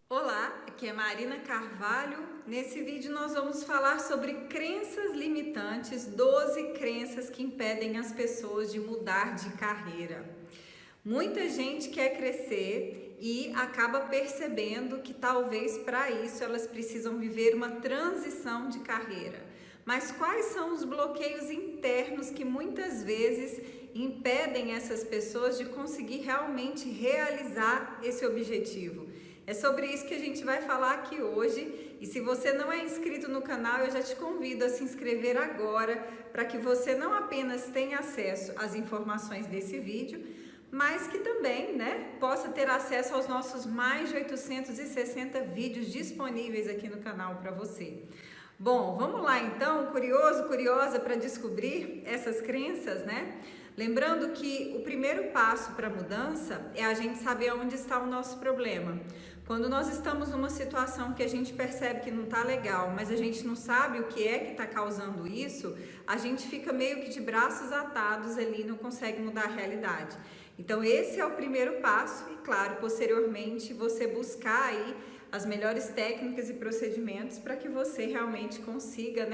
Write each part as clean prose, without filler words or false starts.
Olá, aqui é Marina Carvalho. Nesse vídeo nós vamos falar sobre crenças limitantes, 12 crenças que impedem as pessoas de mudar de carreira. Muita gente quer crescer e acaba percebendo que talvez para isso elas precisam viver uma transição de carreira. Mas quais são os bloqueios internos que muitas vezes impedem essas pessoas de conseguir realmente realizar esse objetivo? É sobre isso que a gente vai falar aqui hoje, e se você não é inscrito no canal, eu já te convido a se inscrever agora, para que você não apenas tenha acesso às informações desse vídeo, mas que também, possa ter acesso aos nossos mais de 860 vídeos disponíveis aqui no canal para você. Bom, vamos lá então, curioso, curiosa para descobrir essas crenças, Lembrando que o primeiro passo para a mudança é a gente saber onde está o nosso problema. Quando nós estamos numa situação que a gente percebe que não está legal, mas a gente não sabe o que é que está causando isso, a gente fica meio que de braços atados ali e não consegue mudar a realidade. Então esse é o primeiro passo e, claro, posteriormente você buscar aí as melhores técnicas e procedimentos para que você realmente consiga,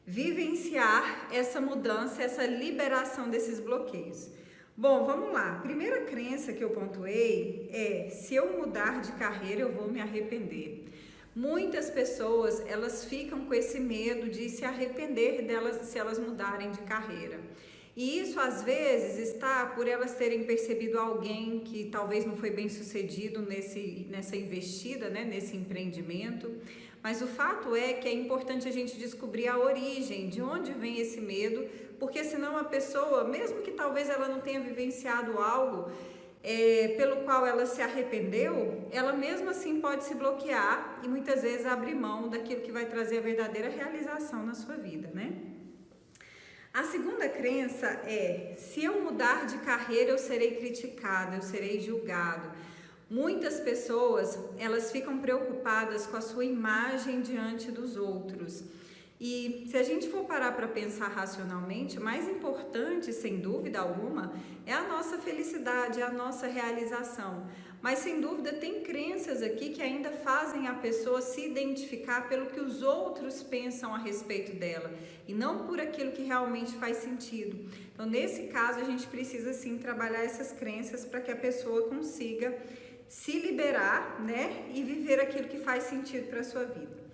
vivenciar essa mudança, essa liberação desses bloqueios. Bom, vamos lá. Primeira crença que eu pontuei é: se eu mudar de carreira, eu vou me arrepender. Muitas pessoas, elas ficam com esse medo de se arrepender delas se elas mudarem de carreira. E isso às vezes está por elas terem percebido alguém que talvez não foi bem sucedido nessa investida, nesse empreendimento. Mas o fato é que é importante a gente descobrir a origem, de onde vem esse medo, porque senão a pessoa, mesmo que talvez ela não tenha vivenciado algo pelo qual ela se arrependeu, ela mesmo assim pode se bloquear e muitas vezes abrir mão daquilo que vai trazer a verdadeira realização na sua vida, A segunda crença é: se eu mudar de carreira, eu serei criticado, eu serei julgado. Muitas pessoas, elas ficam preocupadas com a sua imagem diante dos outros. E se a gente for parar para pensar racionalmente, o mais importante, sem dúvida alguma, é a nossa felicidade, é a nossa realização. Mas sem dúvida tem crenças aqui que ainda fazem a pessoa se identificar pelo que os outros pensam a respeito dela e não por aquilo que realmente faz sentido. Então, nesse caso, a gente precisa sim trabalhar essas crenças para que a pessoa consiga se liberar, e viver aquilo que faz sentido para a sua vida.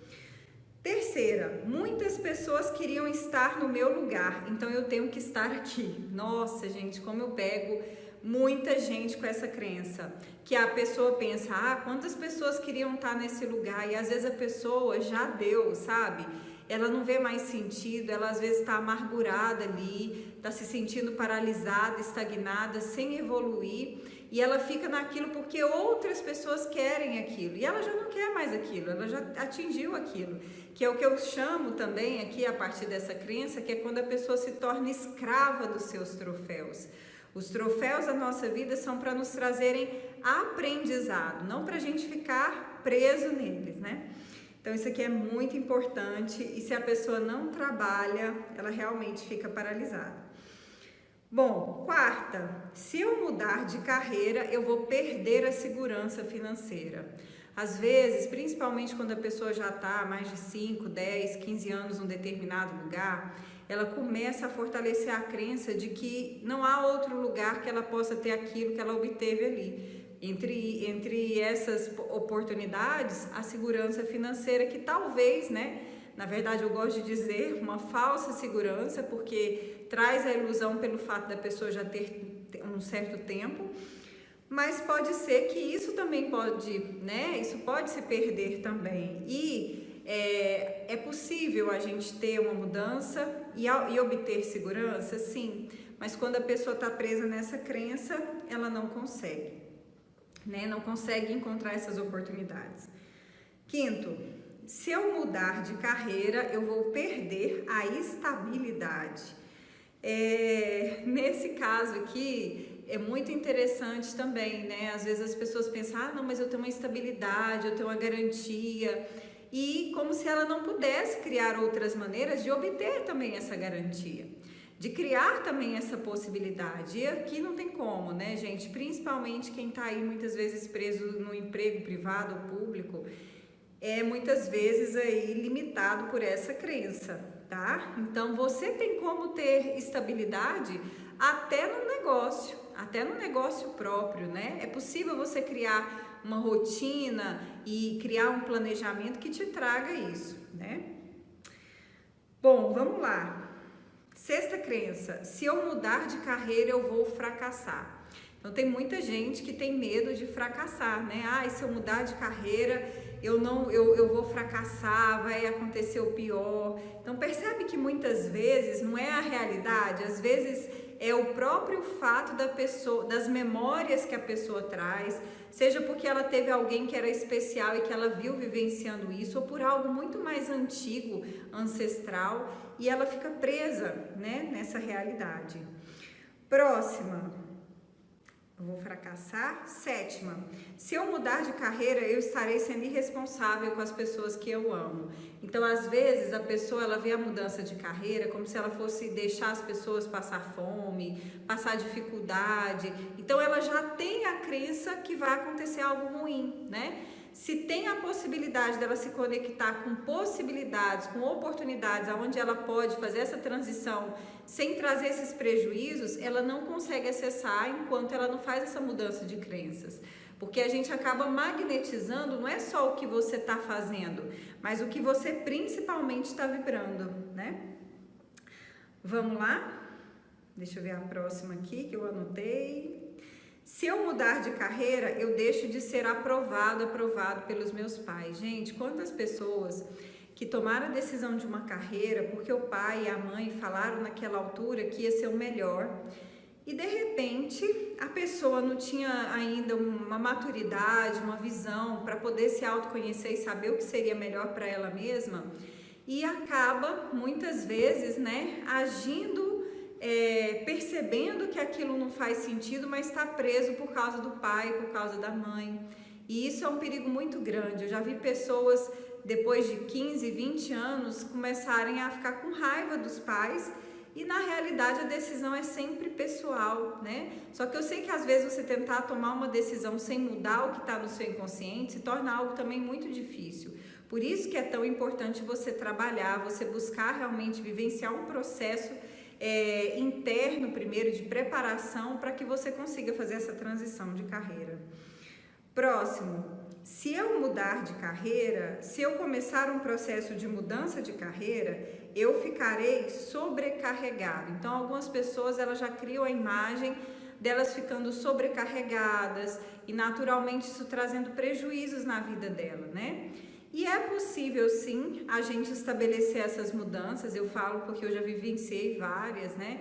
Terceira, muitas pessoas queriam estar no meu lugar, então eu tenho que estar aqui. Nossa, gente, como eu pego muita gente com essa crença, que a pessoa pensa: quantas pessoas queriam estar nesse lugar, e às vezes a pessoa já deu, sabe? Ela não vê mais sentido, ela às vezes está amargurada ali, está se sentindo paralisada, estagnada, sem evoluir, e ela fica naquilo porque outras pessoas querem aquilo, e ela já não quer mais aquilo, ela já atingiu aquilo, que é o que eu chamo também aqui a partir dessa crença, que é quando a pessoa se torna escrava dos seus troféus. Os troféus da nossa vida são para nos trazerem aprendizado, não para a gente ficar preso neles, Então isso aqui é muito importante, e se a pessoa não trabalha, ela realmente fica paralisada. Bom, quarta, se eu mudar de carreira, eu vou perder a segurança financeira. Às vezes, principalmente quando a pessoa já está há mais de 5, 10, 15 anos num determinado lugar, ela começa a fortalecer a crença de que não há outro lugar que ela possa ter aquilo que ela obteve ali. Entre essas oportunidades, a segurança financeira, que talvez, na verdade eu gosto de dizer uma falsa segurança, porque traz a ilusão pelo fato da pessoa já ter um certo tempo, mas pode ser que isso também pode, isso pode se perder também. E é possível a gente ter uma mudança e obter segurança? Sim, mas quando a pessoa está presa nessa crença, ela não consegue. Não consegue encontrar essas oportunidades. Quinto, se eu mudar de carreira, eu vou perder a estabilidade. Nesse caso aqui, é muito interessante também, Às vezes as pessoas pensam: não, mas eu tenho uma estabilidade, eu tenho uma garantia. E como se ela não pudesse criar outras maneiras de obter também essa garantia. de criar também essa possibilidade. E aqui não tem como, né, gente? Principalmente quem está aí muitas vezes preso no emprego privado ou público, é muitas vezes aí limitado por essa crença, tá? Então você tem como ter estabilidade até no negócio próprio, né? É possível você criar uma rotina e criar um planejamento que te traga isso, né? Bom, vamos lá. Sexta crença: se eu mudar de carreira eu vou fracassar. Então tem muita gente que tem medo de fracassar, né? Ah, se eu mudar de carreira eu vou fracassar, vai acontecer o pior. Então percebe que muitas vezes não é a realidade, às vezes é o próprio fato da pessoa, das memórias que a pessoa traz, seja porque ela teve alguém que era especial e que ela viu vivenciando isso, ou por algo muito mais antigo, ancestral, e ela fica presa, né, nessa realidade. Próxima. Eu vou fracassar. Sétima: se eu mudar de carreira, eu estarei sendo irresponsável com as pessoas que eu amo. Então, às vezes, a pessoa ela vê a mudança de carreira como se ela fosse deixar as pessoas passar fome, passar dificuldade. Então, ela já tem a crença que vai acontecer algo ruim, né? Se tem a possibilidade dela se conectar com possibilidades, com oportunidades, onde ela pode fazer essa transição sem trazer esses prejuízos, ela não consegue acessar enquanto ela não faz essa mudança de crenças. Porque a gente acaba magnetizando, não é só o que você está fazendo, mas o que você principalmente está vibrando, né? Vamos lá? Deixa eu ver a próxima aqui que eu anotei. Se eu mudar de carreira, eu deixo de ser aprovado pelos meus pais. Gente, quantas pessoas que tomaram a decisão de uma carreira porque o pai e a mãe falaram naquela altura que ia ser o melhor e de repente a pessoa não tinha ainda uma maturidade, uma visão para poder se autoconhecer e saber o que seria melhor para ela mesma e acaba muitas vezes, né, agindo percebendo que aquilo não faz sentido, mas está preso por causa do pai, por causa da mãe. E isso é um perigo muito grande. Eu já vi pessoas, depois de 15, 20 anos, começarem a ficar com raiva dos pais e, na realidade, a decisão é sempre pessoal, né? Só que eu sei que, às vezes, você tentar tomar uma decisão sem mudar o que está no seu inconsciente se torna algo também muito difícil. Por isso que é tão importante você trabalhar, você buscar realmente vivenciar um processo interno primeiro de preparação para que você consiga fazer essa transição de carreira. Próximo: se eu mudar de carreira, se eu começar um processo de mudança de carreira, eu ficarei sobrecarregado. Então algumas pessoas elas já criam a imagem delas ficando sobrecarregadas e naturalmente isso trazendo prejuízos na vida dela, né? E é possível sim a gente estabelecer essas mudanças, eu falo porque eu já vivenciei várias, né?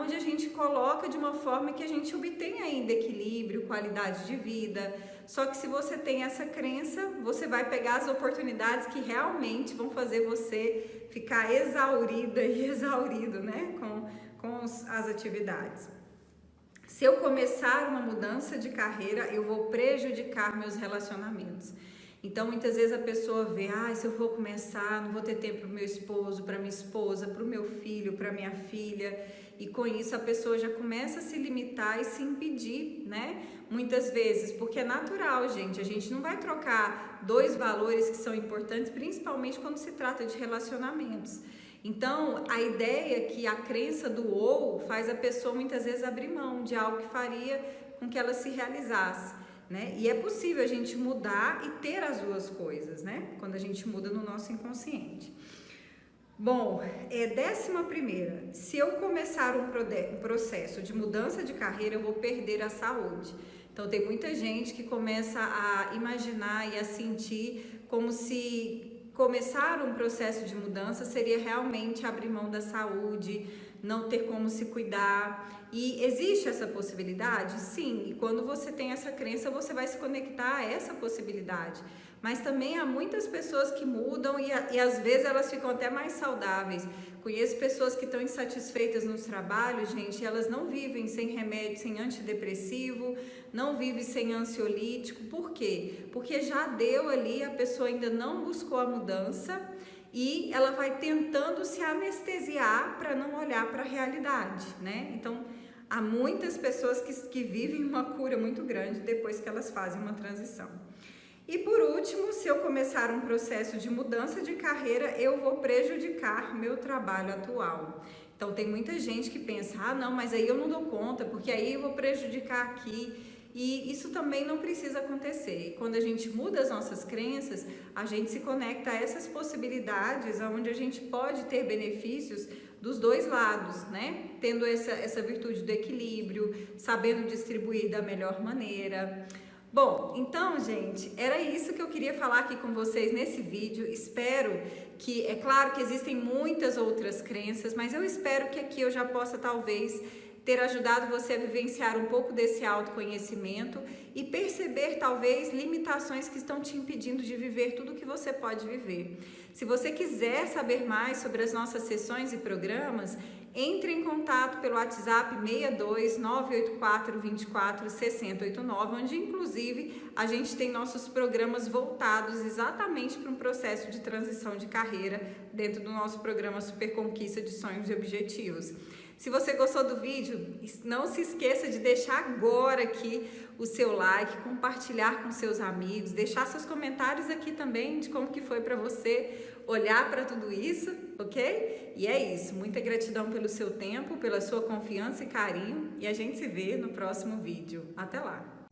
Onde a gente coloca de uma forma que a gente obtém ainda equilíbrio, qualidade de vida. Só que se você tem essa crença, você vai pegar as oportunidades que realmente vão fazer você ficar exaurida e exaurido, né? Com as atividades. Se eu começar uma mudança de carreira, eu vou prejudicar meus relacionamentos. Então, muitas vezes a pessoa vê, se eu vou começar, não vou ter tempo para o meu esposo, para minha esposa, para o meu filho, para minha filha. E com isso a pessoa já começa a se limitar e se impedir, né? Muitas vezes, porque é natural, gente. A gente não vai trocar dois valores que são importantes, principalmente quando se trata de relacionamentos. Então, a ideia é que a crença do ou faz a pessoa muitas vezes abrir mão de algo que faria com que ela se realizasse. Né? E é possível a gente mudar e ter as duas coisas, né? Quando a gente muda no nosso inconsciente. Bom, 11ª, se eu começar um processo de mudança de carreira, eu vou perder a saúde. Então tem muita gente que começa a imaginar e a sentir como se começar um processo de mudança seria realmente abrir mão da saúde, não ter como se cuidar. E existe essa possibilidade? Sim, e quando você tem essa crença, você vai se conectar a essa possibilidade. Mas também há muitas pessoas que mudam e às vezes elas ficam até mais saudáveis. Conheço pessoas que estão insatisfeitas nos trabalhos, gente, elas não vivem sem remédio, sem antidepressivo, não vivem sem ansiolítico. Por quê? Porque já deu ali, a pessoa ainda não buscou a mudança e ela vai tentando se anestesiar para não olhar para a realidade, né? Então, há muitas pessoas que vivem uma cura muito grande depois que elas fazem uma transição. E por último, se eu começar um processo de mudança de carreira, eu vou prejudicar meu trabalho atual. Então tem muita gente que pensa, ah não, mas aí eu não dou conta, porque aí eu vou prejudicar aqui. E isso também não precisa acontecer. E quando a gente muda as nossas crenças, a gente se conecta a essas possibilidades onde a gente pode ter benefícios dos dois lados, né? Tendo essa virtude do equilíbrio, sabendo distribuir da melhor maneira. Bom, então, gente, era isso que eu queria falar aqui com vocês nesse vídeo. Espero que, é claro que existem muitas outras crenças, mas eu espero que aqui eu já possa talvez ter ajudado você a vivenciar um pouco desse autoconhecimento e perceber talvez limitações que estão te impedindo de viver tudo que você pode viver. Se você quiser saber mais sobre as nossas sessões e programas, entre em contato pelo WhatsApp 62 984 24 6089, onde inclusive a gente tem nossos programas voltados exatamente para um processo de transição de carreira dentro do nosso programa Super Conquista de Sonhos e Objetivos. Se você gostou do vídeo, não se esqueça de deixar agora aqui o seu like, compartilhar com seus amigos, deixar seus comentários aqui também de como que foi para você olhar para tudo isso, ok? E é isso, muita gratidão pelo seu tempo, pela sua confiança e carinho, e a gente se vê no próximo vídeo. Até lá!